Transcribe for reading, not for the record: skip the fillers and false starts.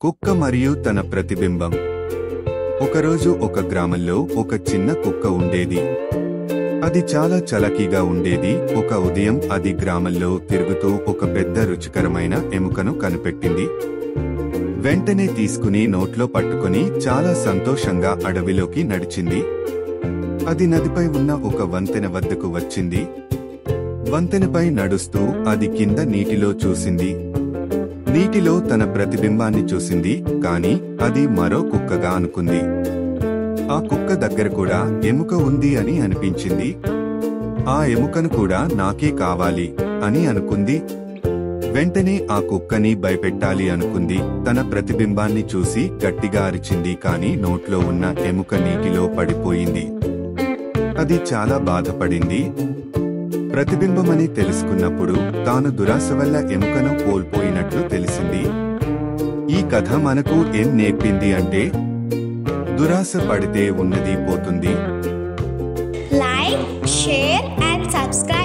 కుక్క మరియు తన ప్రతిబింబం. ఒకరోజు ఒక గ్రామంలో ఒక చిన్న కుక్క ఉండేది. అది చాలా చలాకీగా ఉండేది. ఒక ఉదయం అది గ్రామంలో తిరుగుతూ ఒక పెద్ద రుచికరమైన ఎముకను కనిపెట్టింది. వెంటనే తీసుకుని నోట్లో పట్టుకుని చాలా సంతోషంగా అడవిలోకి నడిచింది. అది నదిపై ఉన్న ఒక వంతెన వద్దకు వచ్చింది. వంతెనపై నడుస్తూ అది కింద నీటిలో చూసింది. నీటిలో తన ప్రతిబింబాన్ని చూసింది, కాని అది మరో కుక్కగా అనుకుంది. ఆ కుక్క దగ్గర కూడా ఎముక ఉంది అని అనిపించింది. ఆ ఎముకను కూడా నాకే కావాలి అని అనుకుంది. వెంటనే ఆ కుక్కని భయపెట్టాలి అనుకుంది. తన ప్రతిబింబాన్ని చూసి గట్టిగా అరిచింది, కాని నోట్లో ఉన్న ఎముక నీటిలో పడిపోయింది. అది చాలా బాధపడింది. ప్రతిబింబమని తెలుసుకున్నప్పుడు తాను దురాశ వల్ల ఎముకను కోల్పోయినట్లు తెలిసింది. ఈ కథ మనకు ఏం నేర్పింది అంటే, దురాశ పడితే ఉన్నది పోతుంది. Like, share and subscribe.